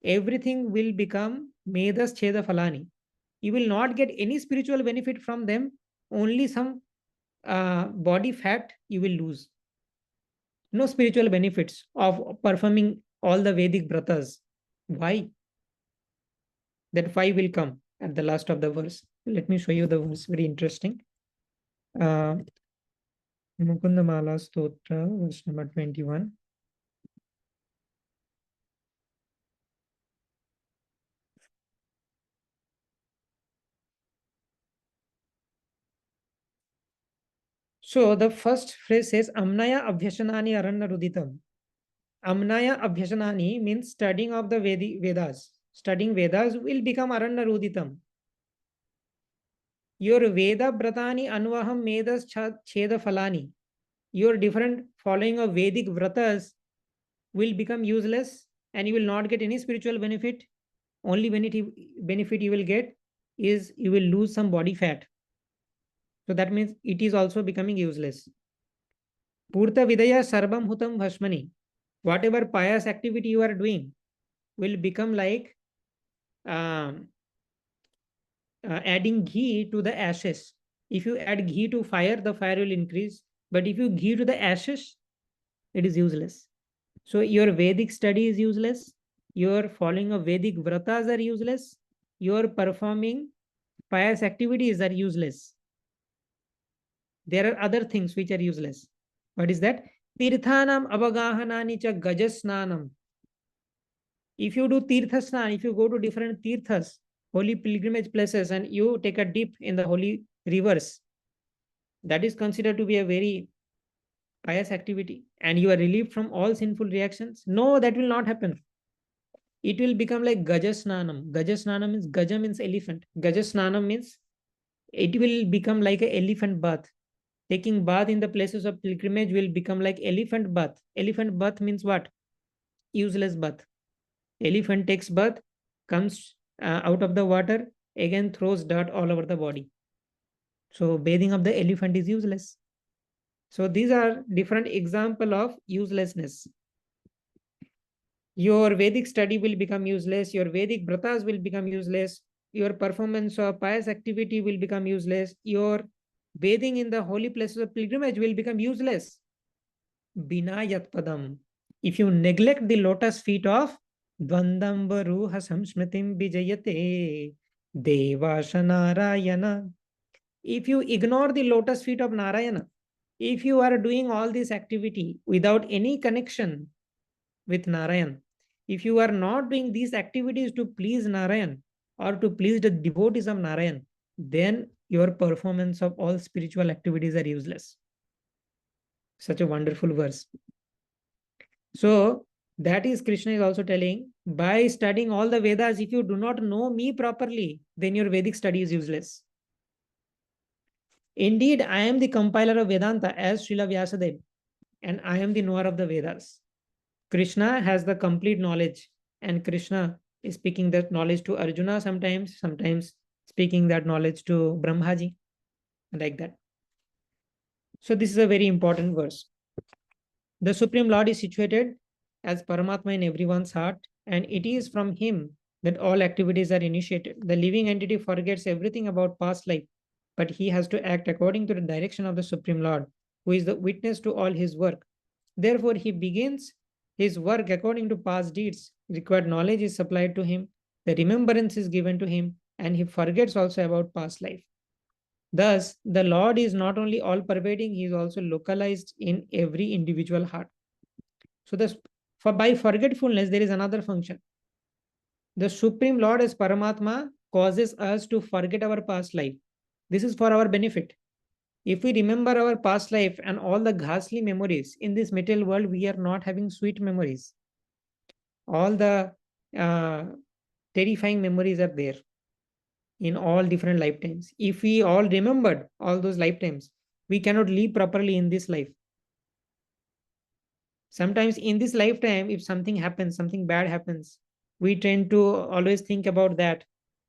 everything will become Medas Cheda Falani. You will not get any spiritual benefit from them, only some body fat you will lose. No spiritual benefits of performing all the Vedic bratas. Why? That why will come at the last of the verse. Let me show you the verse, very interesting. Mukundamala Stotra, verse number 21. So the first phrase says Amnaya Abhyasanani Aranna Ruditam. Amnaya Abhyasanani means studying of the Vedas. Studying Vedas will become Aranna Ruditam. Your Veda Bratani Anvaham Medas Cheda Falani. Your different following of Vedic Vratas will become useless and you will not get any spiritual benefit. Only benefit you will get is you will lose some body fat. So that means it is also becoming useless. Purta Vidaya Sarvam Hutam Bhashmani. Whatever pious activity you are doing will become like adding ghee to the ashes. If you add ghee to fire, the fire will increase. But if you ghee to the ashes, it is useless. So your Vedic study is useless. Your following of Vedic vratas are useless. Your performing pious activities are useless. There are other things which are useless. What is that? Tirthanam avagahanani cha gajasnanam. If you do tirthasnan, if you go to different tirthas, holy pilgrimage places, and you take a dip in the holy rivers, that is considered to be a very pious activity, and you are relieved from all sinful reactions. No, that will not happen. It will become like Gajasnanam. Gajasnanam means Gaja means elephant. Gajasnanam means it will become like an elephant bath. Taking bath in the places of pilgrimage will become like elephant bath. Elephant bath means what? Useless bath. Elephant takes bath, comes out of the water, again throws dirt all over the body. So bathing of the elephant is useless. So these are different example of uselessness. Your Vedic study will become useless. Your Vedic bratas will become useless. Your performance of pious activity will become useless. Your bathing in the holy places of pilgrimage will become useless. Bina yat padam. If you neglect the lotus feet of Dvandambaruha samsmritim vijayate devasha Narayana. If you ignore the lotus feet of Narayana, if you are doing all this activity without any connection with Narayan, if you are not doing these activities to please Narayan or to please the devotees of Narayan, then your performance of all spiritual activities are useless. Such a wonderful verse. So, that is Krishna is also telling, by studying all the Vedas, if you do not know me properly, then your Vedic study is useless. Indeed, I am the compiler of Vedanta as Srila Vyasadeva, and I am the knower of the Vedas. Krishna has the complete knowledge, and Krishna is speaking that knowledge to Arjuna sometimes speaking that knowledge to Brahmaji, like that. So, this is a very important verse. The Supreme Lord is situated as Paramatma in everyone's heart, and it is from Him that all activities are initiated. The living entity forgets everything about past life, but he has to act according to the direction of the Supreme Lord, who is the witness to all his work. Therefore, he begins his work according to past deeds. Required knowledge is supplied to him, the remembrance is given to him, and he forgets also about past life. Thus, the Lord is not only all pervading, he is also localized in every individual heart. So, by forgetfulness, there is another function. The Supreme Lord as Paramatma causes us to forget our past life. This is for our benefit. If we remember our past life and all the ghastly memories in this material world, we are not having sweet memories. All the terrifying memories are there in all different lifetimes. If we all remembered all those lifetimes, we cannot live properly in this life. Sometimes in this lifetime, if something happens, something bad happens, we tend to always think about that,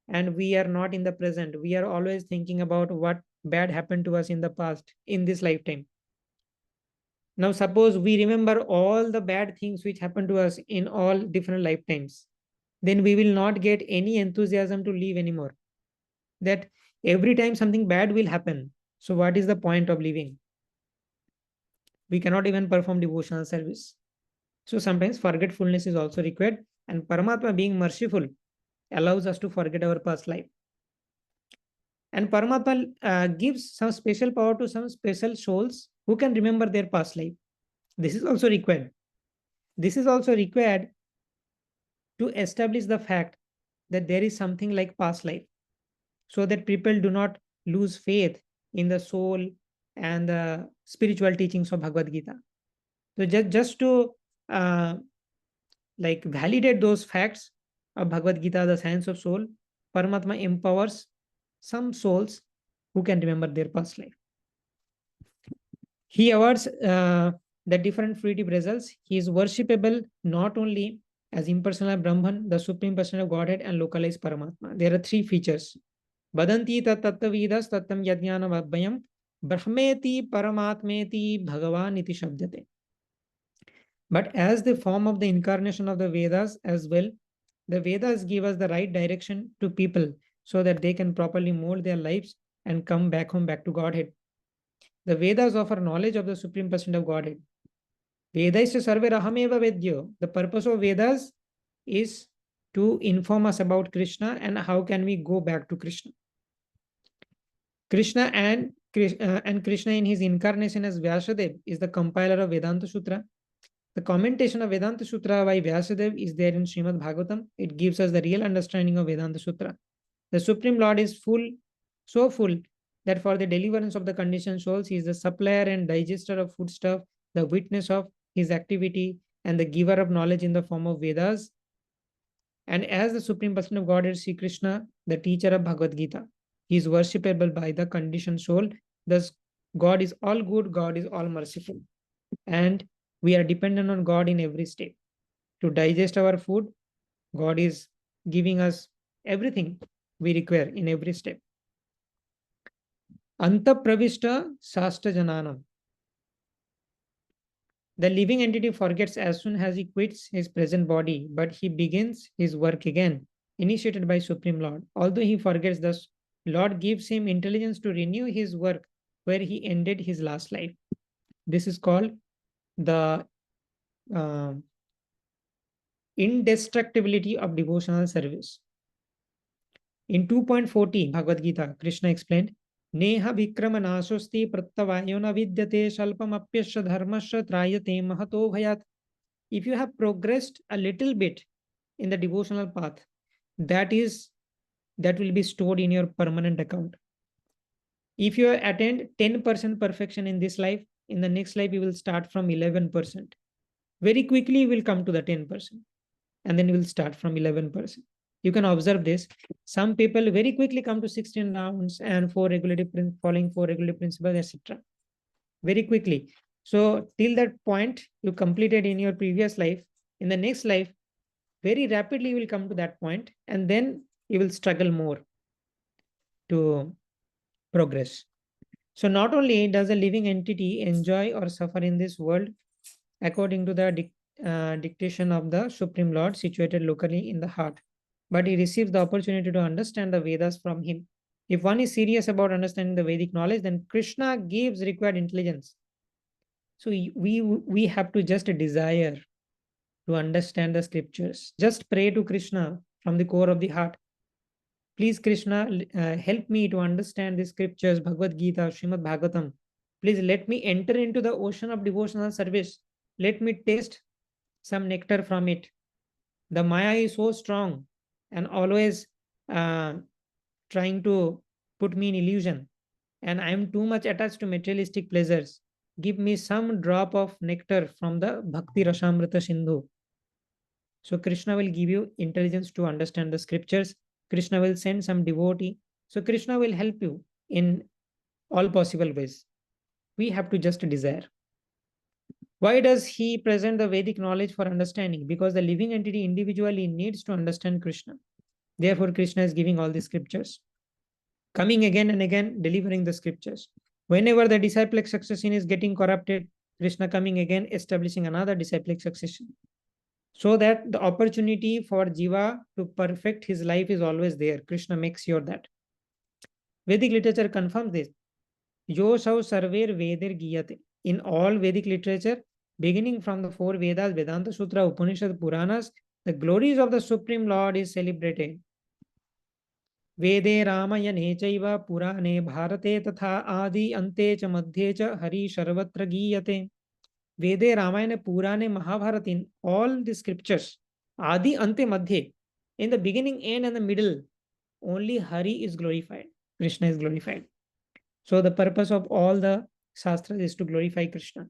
and we are not in the present. We are always thinking about what bad happened to us in the past, in this lifetime. Now, suppose we remember all the bad things which happened to us in all different lifetimes, then we will not get any enthusiasm to live anymore. That every time something bad will happen, so what is the point of living? We cannot even perform devotional service. So sometimes forgetfulness is also required, and Paramatma, being merciful, allows us to forget our past life. And Paramatma gives some special power to some special souls who can remember their past life. This is also required. This is also required to establish the fact that there is something like past life, so that people do not lose faith in the soul and the spiritual teachings of Bhagavad Gita. So just to validate those facts of Bhagavad Gita, the science of soul, Paramatma empowers some souls who can remember their past life. He awards the different fruitive results. He is worshipable not only as impersonal Brahman, the Supreme Person of Godhead, and localized Paramatma. There are three features. Vadanti tattavidas tattam yajnana vabhayam brahmeti paramatmeti bhagavan iti shabdate. But as the form of the incarnation of the Vedas as well, the Vedas give us the right direction to people so that they can properly mold their lives and come back home, back to Godhead. The Vedas offer knowledge of the Supreme Person of Godhead. Vedaisya sarve rahameva vedyo. The purpose of Vedas is to inform us about Krishna and how can we go back to Krishna. Krishna and Krishna in his incarnation as Vyasadeva is the compiler of Vedanta Sutra. The commentation of Vedanta Sutra by Vyasadeva is there in Srimad Bhagavatam. It gives us the real understanding of Vedanta Sutra. The Supreme Lord is so full that for the deliverance of the conditioned souls, he is the supplier and digester of foodstuff, the witness of his activity, and the giver of knowledge in the form of Vedas. And as the Supreme Person of Godhead, Sri Krishna, the teacher of Bhagavad Gita, he is worshipable by the conditioned soul. Thus, God is all good, God is all merciful. And we are dependent on God in every state. To digest our food, God is giving us everything we require in every step. Anta pravishta sasta jananam. The living entity forgets as soon as he quits his present body, but he begins his work again, initiated by Supreme Lord. Although he forgets, thus Lord gives him intelligence to renew his work where he ended his last life. This is called the indestructibility of devotional service. In 2.40 Bhagavad Gita, Krishna explained, Neha Vikrama Nasosti Prattavayona Vidyate Shalpamapyasya Dharmasya Trayate Mahato Bhayat. If you have progressed a little bit in the devotional path, that will be stored in your permanent account. If you attained 10% perfection in this life, in the next life you will start from 11%. Very quickly you will come to the 10%, and then you will start from 11%. You can observe this. Some people very quickly come to 16 rounds and following 4 regulative principles, etc. Very quickly. So till that point you completed in your previous life, in the next life, very rapidly you will come to that point, and then you will struggle more to progress. So not only does a living entity enjoy or suffer in this world according to the dictation of the Supreme Lord situated locally in the heart, but he receives the opportunity to understand the Vedas from him. If one is serious about understanding the Vedic knowledge, then Krishna gives required intelligence. So we have to just desire to understand the scriptures. Just pray to Krishna from the core of the heart. Please, Krishna, help me to understand the scriptures, Bhagavad Gita, Srimad Bhagavatam. Please let me enter into the ocean of devotional service. Let me taste some nectar from it. The Maya is so strong and always trying to put me in illusion, and I am too much attached to materialistic pleasures. Give me some drop of nectar from the Bhakti Rasamrita Sindhu. So Krishna will give you intelligence to understand the scriptures. Krishna will send some devotee. So Krishna will help you in all possible ways. We have to just desire. Why does he present the Vedic knowledge for understanding? Because the living entity individually needs to understand Krishna. Therefore, Krishna is giving all the scriptures, coming again and again, delivering the scriptures. Whenever the disciplic succession is getting corrupted, Krishna coming again, establishing another disciplic succession. So that the opportunity for Jiva to perfect his life is always there. Krishna makes sure that. Vedic literature confirms this. Yo sau sarver veder giyate. In all Vedic literature, beginning from the 4 Vedas, Vedanta Sutra, Upanishad, Puranas, the glories of the Supreme Lord is celebrated. Vede Ramayane chaiva Purane Bharate tatha adi ante cha madhye cha Hari Sarvatra giyate. Vede, Ramayana, Purane, Mahabharata, in all the scriptures, Adi, Ante, Madhye, in the beginning, end, and the middle, only Hari is glorified. Krishna is glorified. So the purpose of all the Shastras is to glorify Krishna.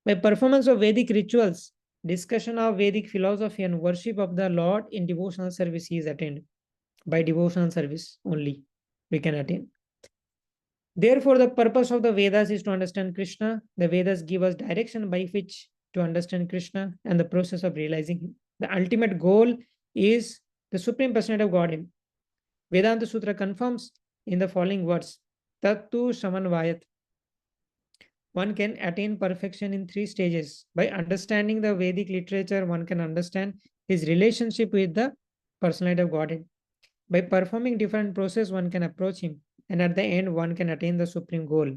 By performance of Vedic rituals, discussion of Vedic philosophy and worship of the Lord in devotional service is attained. By devotional service only we can attain. Therefore, the purpose of the Vedas is to understand Krishna. The Vedas give us direction by which to understand Krishna and the process of realizing him. The ultimate goal is the Supreme Personality of Godhead. Vedanta Sutra confirms in the following words, Tattu Samanvayat. One can attain perfection in 3 stages. By understanding the Vedic literature, one can understand his relationship with the Personality of Godhead. By performing different processes, one can approach him. And at the end, one can attain the supreme goal.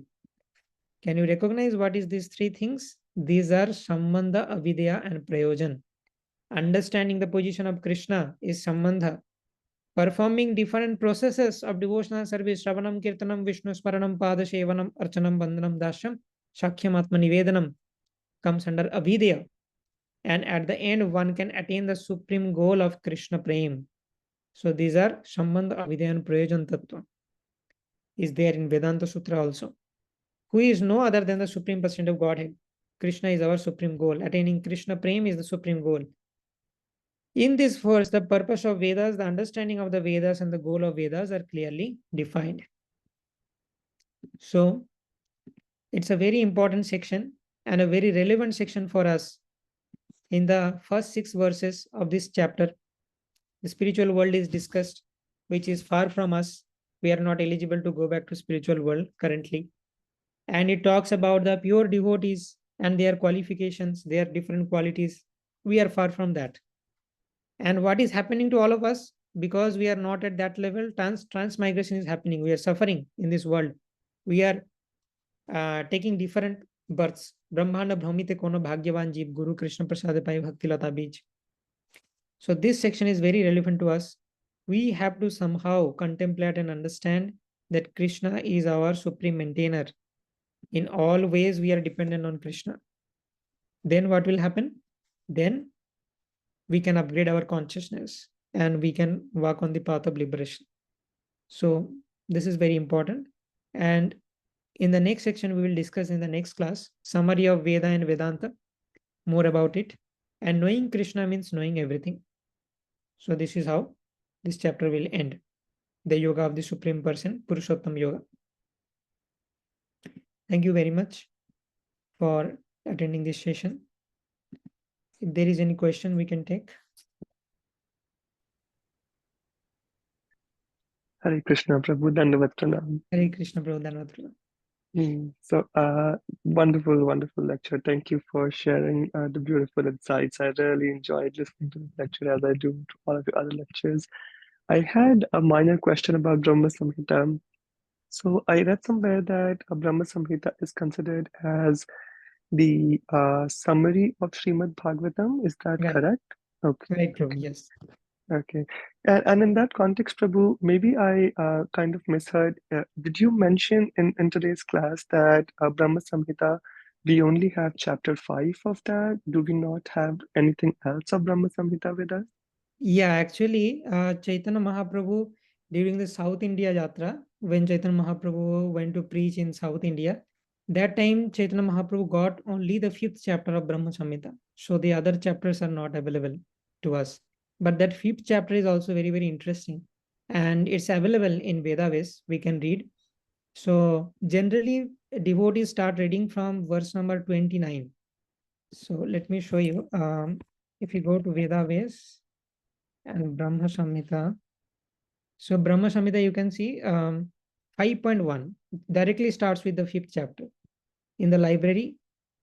Can you recognize what is these 3 things? These are Sambandha, Avidya, and Prayojan. Understanding the position of Krishna is Sambandha. Performing different processes of devotional service, Shravanam, Kirtanam, Vishnu Smaranam, Padashevanam, Archanam, Bandhanam, Dashyam, Shakhyam, Atma Nivedanam comes under Avidya. And at the end, one can attain the supreme goal of Krishna Prem. So these are Sambandha, Avidya, and Prayojan Tattva. Is there in Vedanta Sutra also. Who is no other than the Supreme Personality of Godhead. Krishna is our supreme goal. Attaining Krishna Prem is the supreme goal. In this verse, the purpose of Vedas, the understanding of the Vedas, and the goal of Vedas are clearly defined. So, it's a very important section and a very relevant section for us. In the first 6 verses of this chapter, the spiritual world is discussed, which is far from us. We are not eligible to go back to spiritual world currently. And it talks about the pure devotees and their qualifications, their different qualities. We are far from that. And what is happening to all of us? Because we are not at that level, transmigration is happening. We are suffering in this world. We are taking different births. Brahmanda Brahmite Kono Bhagyavan Jeev Guru Krishna Prasad Pai Bhakti Lata Bij. So this section is very relevant to us. We have to somehow contemplate and understand that Krishna is our supreme maintainer. In all ways, we are dependent on Krishna. Then what will happen? Then we can upgrade our consciousness and we can walk on the path of liberation. So this is very important. And in the next section, we will discuss in the next class summary of Veda and Vedanta, more about it. And knowing Krishna means knowing everything. So this is how this chapter will end. The yoga of the Supreme Person, Purushottam Yoga. Thank you very much for attending this session. If there is any question, we can take. Hare Krishna, Prabhu, Dandavat Pranam. Hare Krishna, Prabhu, Dandavat Pranam. So, wonderful, wonderful lecture. Thank you for sharing the beautiful insights. I really enjoyed listening to the lecture as I do to all of your other lectures. I had a minor question about Brahma Samhita. So I read somewhere that Brahma Samhita is considered as the summary of Srimad Bhagavatam. Is that Right. correct? Okay. Right, Prabhu, yes. Okay. And in that context, Prabhu, maybe I kind of misheard. Did you mention in today's class that Brahma Samhita, we only have chapter 5 of that? Do we not have anything else of Brahma Samhita with us? Yeah, actually, Chaitanya Mahaprabhu, during the South India Yatra, when Chaitanya Mahaprabhu went to preach in South India, that time Chaitanya Mahaprabhu got only the 5th chapter of Brahma Samhita. So the other chapters are not available to us. But that 5th chapter is also very, very interesting. And it's available in Vedas. We can read. So generally, devotees start reading from verse number 29. So let me show you. If you go to Vedas and Brahma Samhita. So Brahma Samhita, you can see 5.1 directly starts with the 5th chapter. In the library,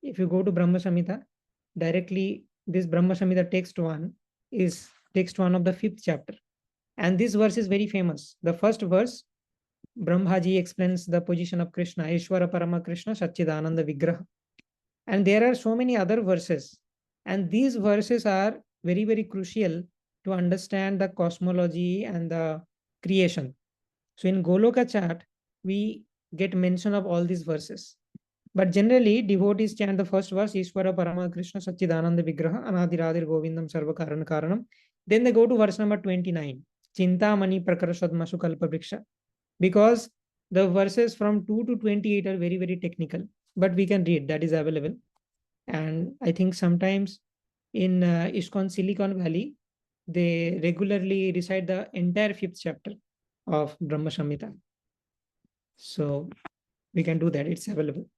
if you go to Brahma Samhita, directly this Brahma Samhita text 1 is text 1 of the 5th chapter. And this verse is very famous. The first verse, Brahmaji explains the position of Krishna, Ishvara Parama Krishna, Satchidananda Vigraha. And there are so many other verses. And these verses are very, very crucial to understand the cosmology and the creation. So in Goloka chart, we get mention of all these verses. But generally, devotees chant the first verse, Ishvara Parama Krishna Satchidananda Vigraha, Anadiradir Govindam Sarva Karana Karanam. Then they go to verse number 29, Chintamani Prakarashad Masukalpa Vriksha. Because the verses from 2 to 28 are very, very technical. But we can read, that is available. And I think sometimes in ISKCON Silicon Valley, they regularly recite the entire 5th chapter of Brahma Samhita. So we can do that. It's available.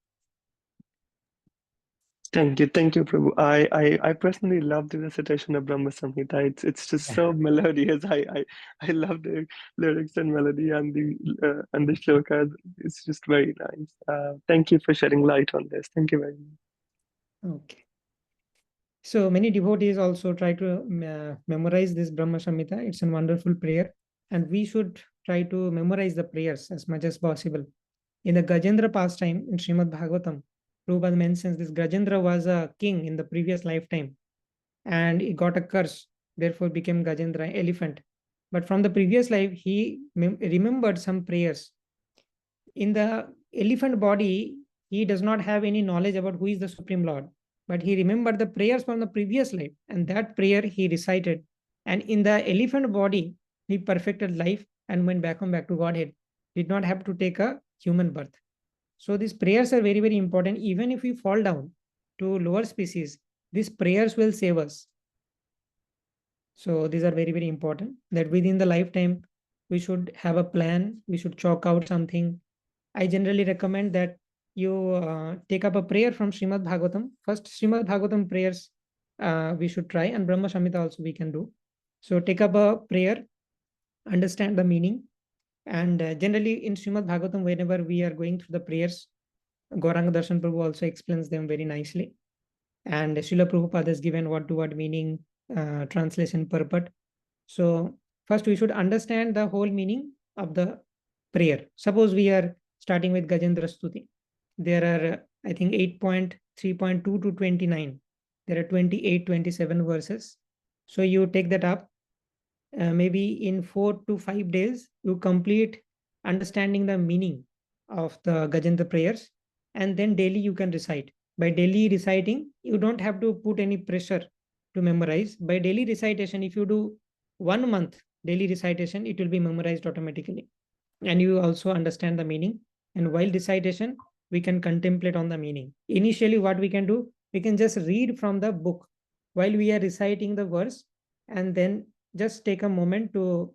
Thank you, Prabhu. I personally love the recitation of Brahma Samhita. It's just so melodious. I love the lyrics and melody and the shlokas. It's just very nice. Thank you for shedding light on this. Thank you very much. Okay. So many devotees also try to memorize this Brahma Samhita. It's a wonderful prayer, and we should try to memorize the prayers as much as possible. In the Gajendra pastime in Srimad Bhagavatam, Prabhupada mentions this Gajendra was a king in the previous lifetime and he got a curse, therefore became Gajendra, elephant. But from the previous life, he remembered some prayers. In the elephant body, he does not have any knowledge about who is the Supreme Lord, but he remembered the prayers from the previous life, and that prayer he recited. And in the elephant body, he perfected life and went back to Godhead. Did not have to take a human birth. So these prayers are very, very important. Even if we fall down to lower species, these prayers will save us. So these are very, very important, that within the lifetime, we should have a plan. We should chalk out something. I generally recommend that you take up a prayer from Srimad Bhagavatam. First, Srimad Bhagavatam prayers we should try, and Brahma Samhita also we can do. So take up a prayer, understand the meaning, and generally in Srimad Bhagavatam, whenever we are going through the prayers, Gauranga Darshan Prabhu also explains them very nicely. And Srila Prabhupada has given word-to-word meaning, translation, purport. So first we should understand the whole meaning of the prayer. Suppose we are starting with Gajendra Stuti. There are, I think, 8.3.2 to 29. There are 28, 27 verses. So you take that up. Maybe in 4 to 5 days, you complete understanding the meaning of the Gajendra prayers, and then daily you can recite. By daily reciting, you don't have to put any pressure to memorize. By daily recitation, if you do 1 month daily recitation, it will be memorized automatically. And you also understand the meaning. And while recitation, we can contemplate on the meaning. Initially, what we can do, we can just read from the book while we are reciting the verse, and then just take a moment to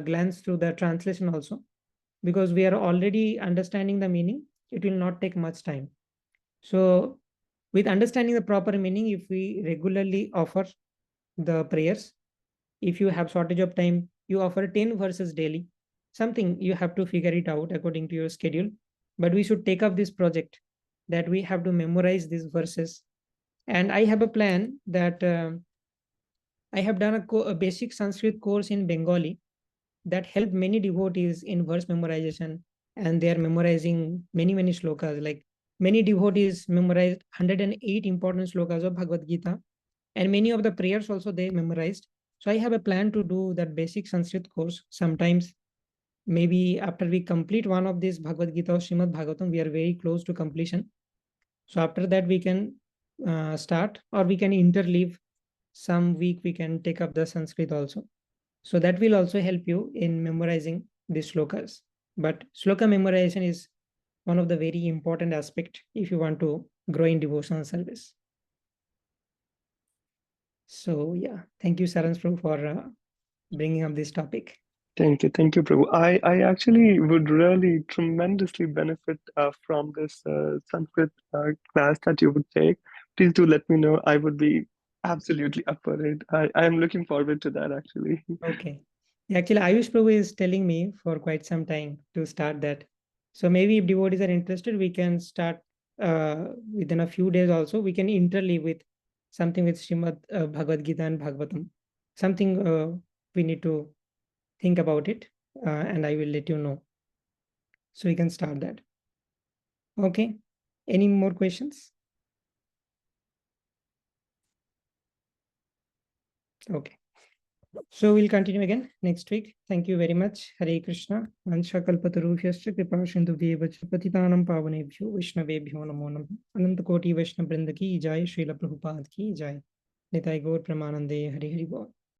glance through the translation also, because we are already understanding the meaning. It will not take much time. So with understanding the proper meaning, if we regularly offer the prayers, if you have shortage of time, you offer 10 verses daily. Something you have to figure it out according to your schedule. But we should take up this project that we have to memorize these verses. And I have a plan that I have done a basic Sanskrit course in Bengali that helped many devotees in verse memorization. And they are memorizing many shlokas. Like many devotees memorized 108 important slokas of Bhagavad Gita. And many of the prayers also they memorized. So I have a plan to do that basic Sanskrit course sometimes. Maybe after we complete one of these Bhagavad Gita or Srimad Bhagavatam, we are very close to completion. So after that, we can start, or we can interleave. Some week we can take up the Sanskrit also. So that will also help you in memorizing these shlokas. But shloka memorization is one of the very important aspect if you want to grow in devotional service. So yeah, thank you, Sarans Prabhu, for bringing up this topic. Thank you, Prabhu. I actually would really tremendously benefit from this Sanskrit class that you would take. Please do let me know. I would be absolutely up for it. I am looking forward to that actually. Okay. Actually, Ayush Prabhu is telling me for quite some time to start that. So maybe if devotees are interested, we can start within a few days also. We can interleave with something with Srimad Bhagavad Gita and Bhagavatam. Something we need to think about it, and I will let you know. So we can start that. Okay. Any more questions? Okay. So we'll continue again next week. Thank you very much. Hare Krishna. Vansha kalpatarubhyascha kripa sindhubhyeva cha patitanam pavanebhyo Vaishnavebhyo namo namah. Ananta koti Vaishnav Vrinda ki jai. Srila Prabhupada ki jai. Nitai Gaur Pramanande. Hari Hari Bol.